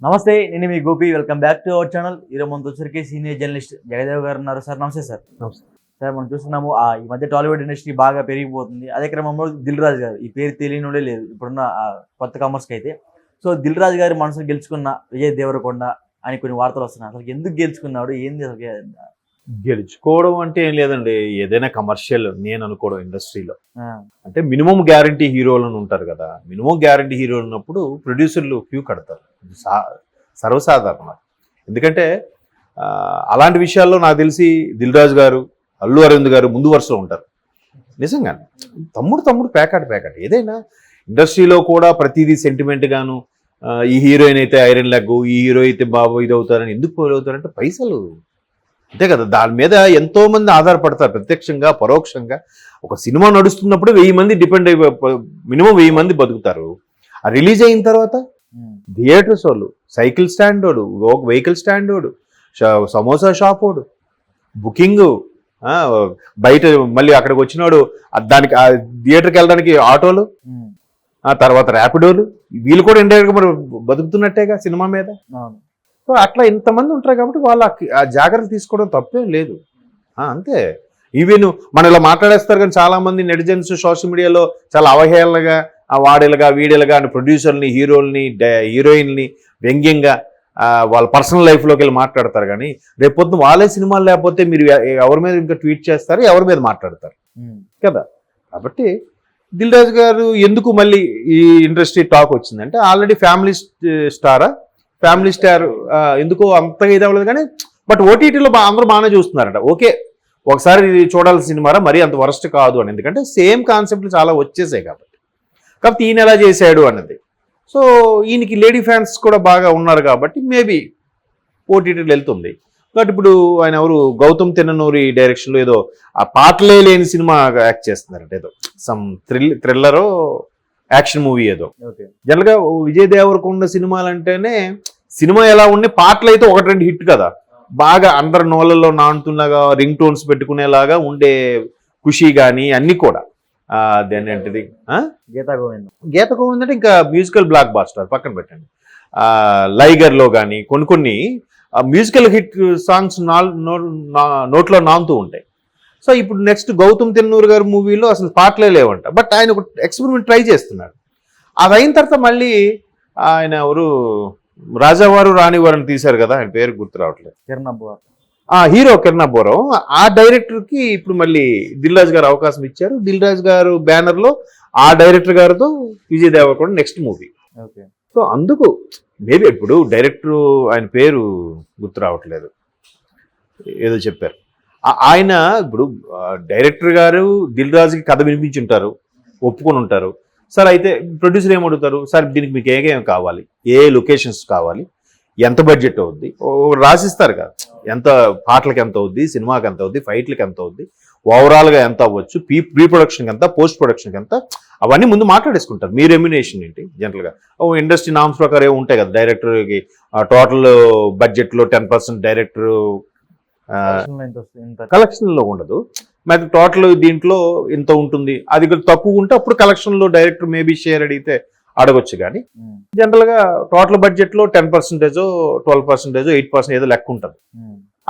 నమస్తే, నేను మీ Gopi. Welcome back to our channel. ఈరోజు మనతో వచ్చరికి సీనియర్ జర్నలిస్ట్ జగదేవ్ గారు ఉన్నారు. సార్ నమస్తే. సార్ నమస్తే. సార్ మనం చూస్తున్నాము ఈ మధ్య టాలీవుడ్ ఇండస్ట్రీ బాగా పెరిగిపోతుంది. అదే క్రమంలో దిల్ రాజు గారు, ఈ పేరు తెలియనిడే లేదు ఇప్పుడున్న కొత్త కామర్స్కి అయితే. సో దిల్ రాజు గారి మనసును గెలుచుకున్న విజయ్ దేవరకొండ అని కొన్ని వార్తలు వస్తున్నాయి. అసలు ఎందుకు గెలుచుకున్నాడు, ఏంది అసలు? గెలుచుకోవడం అంటే ఏం లేదండి, ఏదైనా కమర్షియల్ నేను అనుకోవడం ఇండస్ట్రీలో అంటే మినిమం గ్యారంటీ హీరోలను ఉంటారు కదా. మినిమం గ్యారంటీ హీరోలు ఉన్నప్పుడు ప్రొడ్యూసర్లు క్యూ కడతారు, సర్వసాధారణం. ఎందుకంటే అలాంటి విషయాల్లో నాకు తెలిసి దిల్ రాజు గారు, అల్లు అరవింద్ గారు ముందు వరుసలో ఉంటారు. నిజంగానే తమ్ముడు ప్యాకెట్ ఏదైనా ఇండస్ట్రీలో కూడా ప్రతిదీ సెంటిమెంట్ గాను, ఈ హీరోయిన్ అయితే ఐరన్ లెగ్, ఈ హీరో అయితే బాబు ఇది అవుతారని ఎందుకు ఫోల్ అవుతారంటే పైసలు, అంతే కదా. దాని మీద ఎంతో మంది ఆధారపడతారు, ప్రత్యక్షంగా పరోక్షంగా. ఒక సినిమా నడుస్తున్నప్పుడు 1000 మంది డిపెండ్ అయిపోయి మినిమం 1000 మంది బతుకుతారు. ఆ రిలీజ్ అయిన తర్వాత థియేటర్స్ వాళ్ళు, సైకిల్ స్టాండ్ వాడు, వెహికల్ స్టాండ్ వాడు, సమోసా షాప్ వాడు, బుకింగ్, బయట మళ్ళీ అక్కడికి వచ్చినవాడు, దానికి థియేటర్కి వెళ్ళడానికి ఆటోలు, తర్వాత ర్యాపిడోలు, వీళ్ళు కూడా ఇండైరెక్ట్గా మరి బతుకుతున్నట్టేగా సినిమా మీద. సో అట్లా ఇంతమంది ఉంటారు కాబట్టి వాళ్ళు ఆ జాగ్రత్త తీసుకోవడం తప్పేం లేదు. అంతే. ఈవెన్ మనం ఇలా మాట్లాడేస్తారు కానీ చాలా మంది నెటిజన్స్ సోషల్ మీడియాలో చాలా అవహేళనగా, వాడేలుగా వీడేలుగా అని ప్రొడ్యూసర్ని, హీరోల్ని, హీరోయిన్ని వ్యంగ్యంగా వాళ్ళ పర్సనల్ లైఫ్లోకి వెళ్ళి మాట్లాడతారు. కానీ రేపు పొద్దున వాళ్ళే సినిమాలు లేకపోతే మీరు ఎవరి మీద ఇంకా ట్వీట్ చేస్తారు, ఎవరి మీద మాట్లాడతారు కదా. కాబట్టి దిల్ రాజు గారు ఎందుకు మళ్ళీ ఈ ఇండస్ట్రీ టాక్ వచ్చిందంటే, ఆల్రెడీ ఫ్యామిలీ స్టార్ ఎందుకో అంతగా ఇది అవ్వలేదు. కానీ బట్ ఓటీటీలో అందరూ బాగానే చూస్తున్నారట. ఓకే, ఒకసారి చూడాల్సిన సినిమారా, మరీ అంత వరస్ట్ కాదు అని. ఎందుకంటే సేమ్ కాన్సెప్ట్లు చాలా వచ్చేసాయి కాబట్టి ఈయన ఎలా చేశాడు అన్నది. సో ఈయనకి లేడీ ఫ్యాన్స్ కూడా బాగా ఉన్నారు కాబట్టి మేబీ ఓటీటీలో వెళ్తుంది. బట్ ఇప్పుడు ఆయన ఎవరు, గౌతమ్ తిన్ననూరి డైరెక్షన్లో ఏదో ఆ పాటలే లేని సినిమా యాక్ట్ చేస్తున్నారట. ఏదో సమ్ థ్రిల్లరో యాక్షన్ మూవీ ఏదో. జనరల్గా విజయ్ దేవరకొండ సినిమాలు అంటేనే సినిమా ఎలా ఉన్నాయి, పాటలు అయితే 1-2 హిట్ కదా, బాగా అందరు నోళ్ళల్లో నానుతున్నగా రింగ్ టోన్స్ పెట్టుకునేలాగా ఉండే ఖుషి కానీ అన్నీ కూడా. దాన్ని ఏంటిది, గీత గోవింద్ అంటే ఇంకా మ్యూజికల్ బ్లాక్ బాస్టర్ పక్కన పెట్టండి. లైగర్లో కానీ కొన్ని మ్యూజికల్ హిట్ సాంగ్స్ నోట్లో నానుతూ ఉంటాయి. సో ఇప్పుడు నెక్స్ట్ గౌతమ్ తిన్నూరు గారి మూవీలో అసలు పాటలే లేవంట. బట్ ఆయన ఒక ఎక్స్పెరిమెంట్ ట్రై చేస్తున్నాడు. అది అయిన తర్వాత మళ్ళీ ఆయన ఎవరు, రాజావారు రాణివారు అని తీశారు కదా, ఆయన పేరు గుర్తు రావట్లేదు, హీరో కిరణ్ అబ్బోరావు. ఆ డైరెక్టర్కి ఇప్పుడు మళ్ళీ దిల్ రాజు గారు అవకాశం ఇచ్చారు. దిల్ రాజు గారు బ్యానర్లో ఆ డైరెక్టర్ గారితో Vijay Devarakonda next movie. So అందుకు మేబీ ఇప్పుడు డైరెక్టర్ ఆయన పేరు గుర్తు రావట్లేదు, ఏదో చెప్పారు. ఆయన ఇప్పుడు డైరెక్టర్ గారు దిల్ రాజుకి కథ వినిపించుంటారు, ఒప్పుకొని ఉంటారు. సార్ అయితే ప్రొడ్యూసర్ ఏమడుగుతారు, సార్ దీనికి మీకు ఏమేమి కావాలి, ఏ లొకేషన్స్ కావాలి, ఎంత బడ్జెట్ అవుద్ది, రాసిస్తారు కదా. ఎంత పాటలకి ఎంత అవుద్ది, సినిమాకి ఎంత అవుద్ది, ఫైట్లకి ఎంత అవుద్ది, ఓవరాల్గా ఎంత అవ్వచ్చు, ప్రీ ప్రొడక్షన్కి ఎంత, పోస్ట్ ప్రొడక్షన్కి ఎంత, అవన్నీ ముందు మాట్లాడేసుకుంటారు. మీ రెమ్యునేషన్ ఏంటి, జనరల్గా ఇండస్ట్రీ నామ్స్ ప్రకారం ఏమి ఉంటాయి కదా. డైరెక్టర్కి టోటల్ బడ్జెట్లో 10% డైరెక్టర్ కలెక్షన్లో ఉండదు, మరి టోటల్ దీంట్లో ఇంత ఉంటుంది. అది తక్కువ ఉంటే అప్పుడు కలెక్షన్లో డైరెక్టర్ మేబీ షేర్ అడిగితే అడగొచ్చు. కానీ జనరల్గా టోటల్ బడ్జెట్లో 10%, 12%, 8% ఏదో లెక్క ఉంటుంది.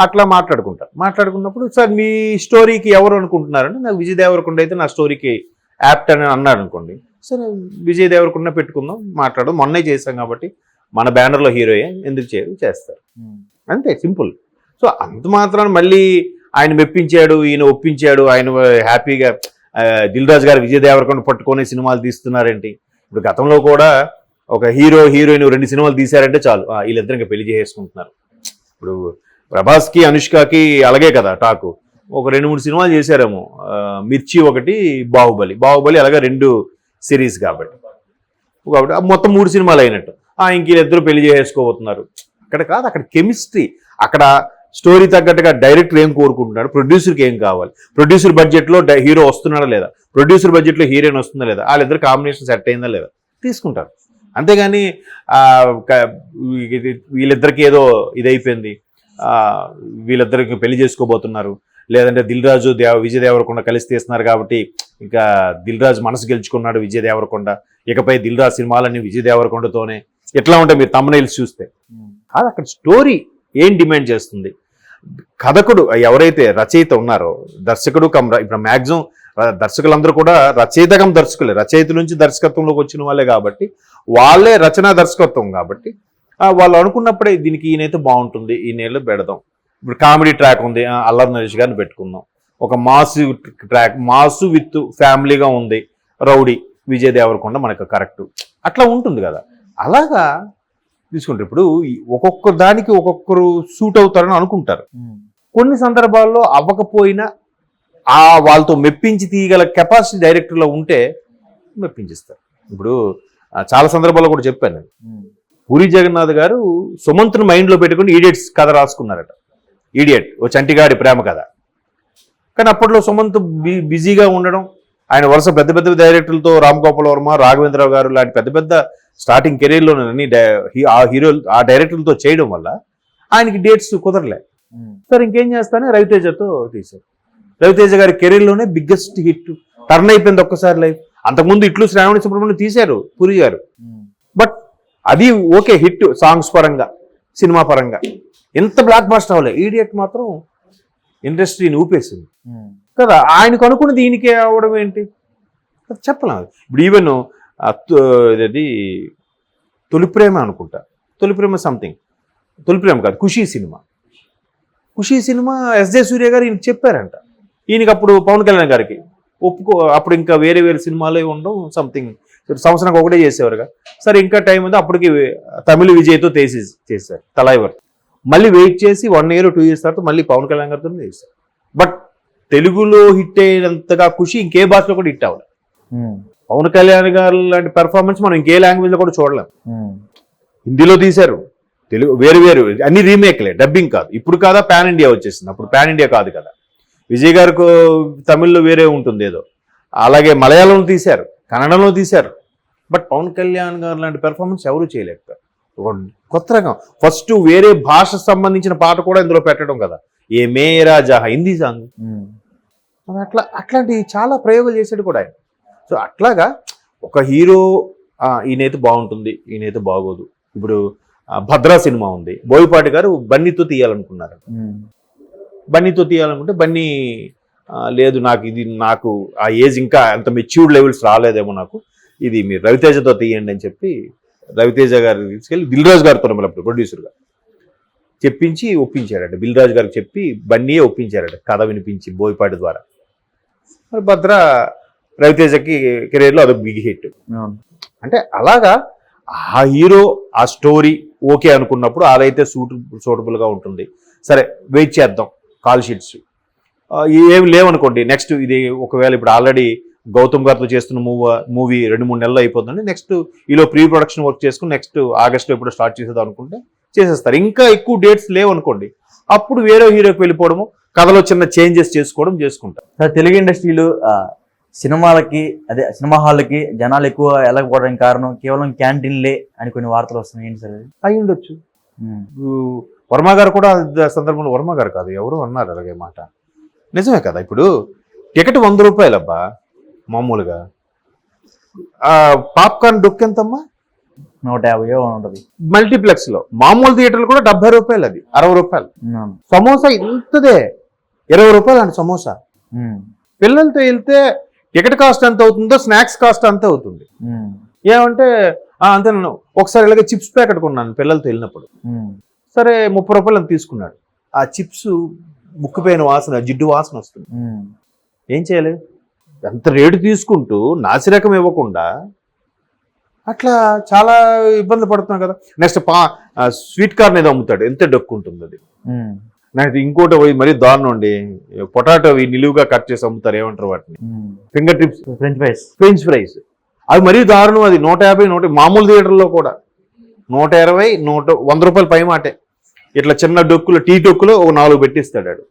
అట్లా మాట్లాడుకున్నప్పుడు సార్ మీ స్టోరీకి ఎవరు అనుకుంటున్నారంటే, నాకు విజయ్ దేవరకొండ అయితే నా స్టోరీకి యాప్ట్ అని అన్నాడు అనుకోండి. సరే విజయ్ దేవరకొండ పెట్టుకుందాం, మాట్లాడడం, మొన్నే చేశాం కాబట్టి మన బ్యానర్లో హీరోయే, ఎందుకు చేస్తారు అంతే, సింపుల్. సో అంత మాత్రాన మళ్ళీ ఆయన మెప్పించాడు, ఈయన ఒప్పించాడు, ఆయన హ్యాపీగా దిల్ రాజు గారు విజయ్ దేవరకొండ పట్టుకొని సినిమాలు తీస్తున్నారేంటి. ఇప్పుడు గతంలో కూడా ఒక హీరో హీరోయిన్ 2 సినిమాలు తీశారంటే చాలు, వీళ్ళిద్దరు ఇంకా పెళ్లి చేసుకుంటున్నారు. ఇప్పుడు ప్రభాస్కి అనుష్కకి అలాగే కదా టాకు. ఒక 2-3 సినిమాలు చేశారేమో, మిర్చి ఒకటి, బాహుబలి అలాగే 2 సిరీస్ కాబట్టి మొత్తం 3 సినిమాలు అయినట్టు. ఇంక వీళ్ళిద్దరూ పెళ్లి చేసుకోబోతున్నారు. అక్కడ కాదు, అక్కడ కెమిస్ట్రీ, అక్కడ స్టోరీ తగ్గట్టుగా డైరెక్టర్ ఏం కోరుకుంటున్నాడు, ప్రొడ్యూసర్కి ఏం కావాలి, ప్రొడ్యూసర్ బడ్జెట్లో హీరో వస్తున్నాడా లేదా, ప్రొడ్యూసర్ బడ్జెట్లో హీరోయిన్ వస్తుందా లేదా, వాళ్ళిద్దరు కాంబినేషన్ సెట్ అయిందా లేదా తీసుకుంటారు. అంతేగాని వీళ్ళిద్దరికి ఏదో ఇదైపోయింది, వీళ్ళిద్దరికి పెళ్లి చేసుకోబోతున్నారు, లేదంటే దిల్ రాజు విజయ్ దేవరకొండ కలిసి తీస్తున్నారు కాబట్టి ఇంకా దిల్ రాజు మనసు గెలుచుకున్నాడు విజయ్ దేవరకొండ, ఇకపై దిల్ రాజు సినిమాలన్నీ విజయ్ దేవరకొండతోనే, ఎట్లా ఉంటాయి మీరు తమ్మునైల్స్ చూస్తే. కాదు, అక్కడ స్టోరీ ఏం డిమాండ్ చేస్తుంది, కథకుడు ఎవరైతే రచయిత ఉన్నారో, దర్శకుడు ఇప్పుడు మ్యాక్సిమం దర్శకులందరూ కూడా రచయిత కం దర్శకులే, రచయిత నుంచి దర్శకత్వంలోకి వచ్చిన వాళ్ళే కాబట్టి వాళ్ళే రచనా దర్శకత్వం కాబట్టి వాళ్ళు అనుకున్నప్పుడే దీనికి ఈయనైతే బాగుంటుంది, ఈ నెలలో పెడదాం. ఇప్పుడు కామెడీ ట్రాక్ ఉంది, అల్లరి నరేష్ గారిని పెట్టుకుందాం. ఒక మాసు ట్రాక్, మాసు విత్ ఫ్యామిలీగా ఉంది, రౌడీ విజయ్ దేవరకొండ మనకు కరెక్ట్, అట్లా ఉంటుంది కదా. అలాగా తీసుకుంటారు. ఇప్పుడు ఒక్కొక్క దానికి ఒక్కొక్కరు సూట్ అవుతారని అనుకుంటారు. కొన్ని సందర్భాల్లో అవ్వకపోయినా వాళ్ళతో మెప్పించి తీయగల కెపాసిటీ డైరెక్టర్లో ఉంటే మెప్పించిస్తారు. ఇప్పుడు చాలా సందర్భాల్లో కూడా చెప్పాను నేను, పూరి జగన్నాథ్ గారు సుమంత్ను మైండ్లో పెట్టుకుని ఈడియట్స్ కథ రాసుకున్నారట. ఈడియట్ ఓ చంటిగాడి ప్రేమ కథ. కానీ అప్పట్లో సుమంత్ బిజీగా ఉండడం, ఆయన వరుస పెద్ద పెద్ద డైరెక్టర్లతో రామ్ గోపాల్ వర్మ, రాఘవేంద్రరావు గారు లాంటి పెద్ద పెద్ద స్టార్టింగ్ కెరీర్లోనే ఆ డైరెక్టర్లతో చేయడం వల్ల ఆయనకి డేట్స్ కుదరలే. సరే ఇంకేం చేస్తానే రవితేజతో తీశారు. రవితేజ గారి కెరీర్లోనే బిగ్గెస్ట్ హిట్ టర్న్ అయిపోయింది ఒక్కసారి లైఫ్. అంతకుముందు ఇట్లు శ్రావణి సుబ్రహ్మణ్యం తీశారు పూరి గారు, బట్ అది ఓకే హిట్ సాంగ్స్ పరంగా, సినిమా పరంగా ఎంత బ్లాక్ బస్టర్ అవ్వలేదు. ఈడియట్ మాత్రం ఇండస్ట్రీని ఊపేసింది కదా. ఆయనకు అనుకున్నది దీనికే అవడం ఏంటి చెప్పలేదు. ఇప్పుడు ఈవెన్ ఇది తొలి ప్రేమ అనుకుంటా, తొలి ప్రేమ సంథింగ్, తొలి ప్రేమ కాదు, ఖుషీ సినిమా. ఖుషీ సినిమా ఎస్జే సూర్య గారు ఈయనకి చెప్పారంట. ఈయనకి అప్పుడు పవన్ కళ్యాణ్ గారికి ఒప్పుకో, అప్పుడు ఇంకా వేరే వేరే సినిమాలే ఉండడం, సంథింగ్ సంవత్సరానికి ఒకటే చేసేవారుగా. సరే ఇంకా టైం ఉంది, అప్పటికి తమిళ విజయ్తో చేశారు తలైవర్. మళ్ళీ వెయిట్ చేసి 1 year 2 years తర్వాత మళ్ళీ పవన్ కళ్యాణ్ గారితో చేశారు. బట్ తెలుగులో హిట్ అయినంతగా ఖుషి ఇంకే భాషలో కూడా హిట్ అవ్వలేదు. పవన్ కళ్యాణ్ గారు లాంటి పెర్ఫార్మెన్స్ మనం ఇంకే లాంగ్వేజ్లో కూడా చూడలేం. హిందీలో తీశారు, తెలుగు వేరు వేరు అన్ని రీమేక్లే, డబ్బింగ్ కాదు. ఇప్పుడు కాదా పాన్ ఇండియా వచ్చేసింది, అప్పుడు పాన్ ఇండియా కాదు కదా. విజయ్ గారికి తమిళ్లో వేరే ఉంటుంది ఏదో, అలాగే మలయాళంలో తీశారు, కన్నడంలో తీశారు. బట్ పవన్ కళ్యాణ్ గారు లాంటి పెర్ఫార్మెన్స్ ఎవరు చేయలేకపోయారు. ఒక కొత్త రకం, ఫస్ట్ వేరే భాష సంబంధించిన పాట కూడా ఇందులో పెట్టడం కదా, ఏ మే రాజా హిందీ సాంగ్, అట్లాంటి చాలా ప్రయోగాలు చేసాడు కూడా ఆయన. సో అట్లాగా ఒక హీరో ఈయనైతే బాగుంటుంది, ఈయనైతే బాగోదు. ఇప్పుడు భద్రా సినిమా ఉంది, బోయపాటి గారు బన్నీతో తీయాలనుకున్నారు. బన్నీతో తీయాలనుకుంటే బన్నీ లేదు, నాకు ఆ ఏజ్ ఇంకా అంత మెచ్యూర్డ్ లెవెల్స్ రాలేదేమో, నాకు ఇది మీరు రవితేజతో తీయండి అని చెప్పి రవితేజ గారు తీసుకెళ్ళి దిల్ రాజు గారితో అప్పుడు ప్రొడ్యూసర్గా చెప్పించి ఒప్పించాడట. దిల్ రాజు గారికి చెప్పి బన్నీయే ఒప్పించారట కథ వినిపించి బోయపాటి ద్వారా. మరి భద్ర రవితేజకి కెరీర్లో అదొక బిగ్ హిట్. అంటే అలాగా ఆ హీరో ఆ స్టోరీ ఓకే అనుకున్నప్పుడు అదైతే సూటబుల్గా ఉంటుంది. సరే వెయిట్ చేద్దాం, కాల్ షీట్స్ ఏమి లేవనుకోండి, నెక్స్ట్ ఇది ఒకవేళ ఇప్పుడు ఆల్రెడీ గౌతమ్ గారితో చేస్తున్న మూవీ 2-3 నెలలు అయిపోతుంది, నెక్స్ట్ ఈలో ప్రీ ప్రొడక్షన్ వర్క్ చేసుకుని నెక్స్ట్ ఆగస్ట్లో ఎప్పుడు స్టార్ట్ చేసేద్దాం అనుకుంటే చేసేస్తారు. ఇంకా ఎక్కువ డేట్స్ లేవనుకోండి, అప్పుడు వేరే హీరోకి వెళ్ళిపోవడము, కథలో చిన్న చేంజెస్ చేసుకుంటారు. తెలుగు ఇండస్ట్రీలో సినిమాలకి సినిమా హాల్కి జనాలు ఎక్కువ వెళ్ళకపోవడానికి కారణం కేవలం క్యాంటీన్లే అని కొన్ని వార్తలు వస్తున్నాయి. ఏంటి సార్ అయి ఉండొచ్చు. వర్మ గారు కూడా సందర్భంలో, వర్మ గారు కాదు ఎవరు అన్నారు అలాగే మాట, నిజమే కదా. ఇప్పుడు టికెట్ 100 రూపాయలు అబ్బా మామూలుగా, పాప్కార్న్ డొక్కు ఎంతమ్మా 150 ఉంటుంది. మల్టీప్లెక్స్ లో మామూలు థియేటర్లు కూడా 70 రూపాయలు, అది 60 రూపాయలు. సమోసా ఇంతదే 20 రూపాయలు అండి సమోసా. పిల్లలతో వెళ్తే టికెట్ కాస్ట్ ఎంత అవుతుందో స్నాక్స్ కాస్ట్ అంత అవుతుంది. ఏమంటే అంతే, నేను ఒకసారి ఇలాగే చిప్స్ ప్యాకెట్ కొన్నాను పిల్లలతో వెళ్ళినప్పుడు. సరే 30 రూపాయలు అని తీసుకున్నాడు. ఆ చిప్స్ ముక్కుపోయిన వాసన, జిడ్డు వాసన వస్తుంది. ఏం చేయాలి, ఎంత రేటు తీసుకుంటూ నాసిరకం ఇవ్వకుండా అట్లా చాలా ఇబ్బంది పడుతున్నాం కదా. నెక్స్ట్ స్వీట్ కార్న్ ఏదో అమ్ముతాడు, ఎంత డొక్కు ఉంటుంది అది. నాకు ఇంకోటి పోయి మరీ దారుణం అండి, పొటాటో నిలువుగా కట్ చేసి అమ్ముతారు, ఏమంటారు వాటిని, ఫింగర్ టిప్స్, ఫ్రెంచ్ ఫ్రైస్. అవి మరీ దారుణం, అది 150 మామూలు థియేటర్లో కూడా 120 100 రూపాయలు పై మాటే. ఇట్లా చిన్న డొక్కులు, టీ డొక్కులు ఒక 4 పెట్టిస్తాడు.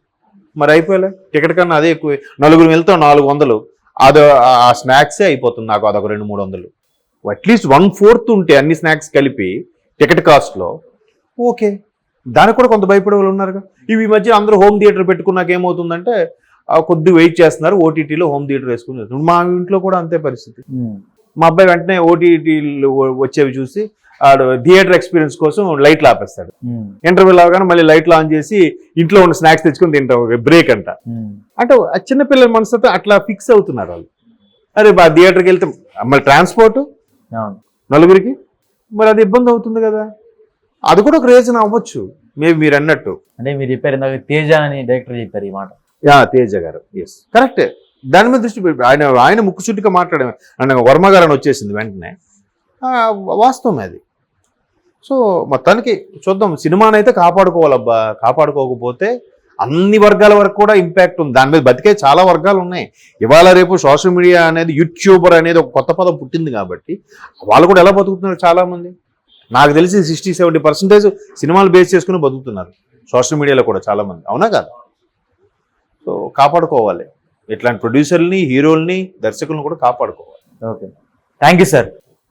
మరి అయిపోయలే, టికెట్ కన్నా అదే ఎక్కువ. 4 వెళ్తాం 400, అది ఆ స్నాక్సే అయిపోతుంది నాకు, అదొక 200-300. అట్లీస్ట్ 1/4 ఉంటే అన్ని స్నాక్స్ కలిపి టికెట్ కాస్ట్లో ఓకే. దానికి కూడా కొంత భయపడే వాళ్ళు ఉన్నారుగా. ఈ మధ్య అందరూ హోమ్ థియేటర్ పెట్టుకున్నాక ఏమవుతుందంటే కొద్ది వెయిట్ చేస్తున్నారు, ఓటీటీలో హోమ్ థియేటర్ వేసుకుని. మా ఇంట్లో కూడా అంతే పరిస్థితి. మా అబ్బాయి వెంటనే ఓటీటీలు వచ్చేవి చూసి ఆడు థియేటర్ ఎక్స్పీరియన్స్ కోసం లైట్లు ఆపేస్తాడు. ఇంటర్వ్యూల్ అవగానే మళ్ళీ లైట్లు ఆన్ చేసి ఇంట్లో ఉన్న స్నాక్స్ తెచ్చుకొని తింటాం, బ్రేక్ అంట. అంటే ఆ చిన్నపిల్లల మనసుతో అట్లా ఫిక్స్ అవుతున్నారు వాళ్ళు. అరే బా థియేటర్కి వెళ్తే మళ్ళీ ట్రాన్స్పోర్ట్ నలుగురికి, మరి అది ఇబ్బంది అవుతుంది కదా. అది కూడా ఒక రీజన్ అవ్వచ్చు మేబీ మీరు అన్నట్టు. అంటే మీరు చెప్పారు ఇందాక తేజ అని డైరెక్టర్ చెప్పారు ఈ మాట. తేజ గారు, ఎస్ కరెక్టే. దాని మీద దృష్టి ఆయన ముక్కుసూటిగా మాట్లాడే వర్మ గారు అని వచ్చేసింది వెంటనే. వాస్తవం అది. సో మొత్తానికి చూద్దాం, సినిమానైతే కాపాడుకోవాలబ్బా. కాపాడుకోకపోతే అన్ని వర్గాల వరకు కూడా ఇంపాక్ట్ ఉంది. దాని మీద బతికే చాలా వర్గాలు ఉన్నాయి. ఇవాళ రేపు సోషల్ మీడియా అనేది, యూట్యూబర్ అనేది ఒక కొత్త పదం పుట్టింది కాబట్టి వాళ్ళు కూడా ఎలా బతుకుతున్నారు చాలా మంది. నాకు తెలిసి 60-70% సినిమాలు బేస్ చేసుకుని బతుకుతున్నారు సోషల్ మీడియాలో కూడా చాలా మంది, అవునా కాదు? సో కాపాడుకోవాలి, ఇట్లాంటి ప్రొడ్యూసర్ని, హీరోల్ని, దర్శకులను కూడా కాపాడుకోవాలి. Okay, thank you sir.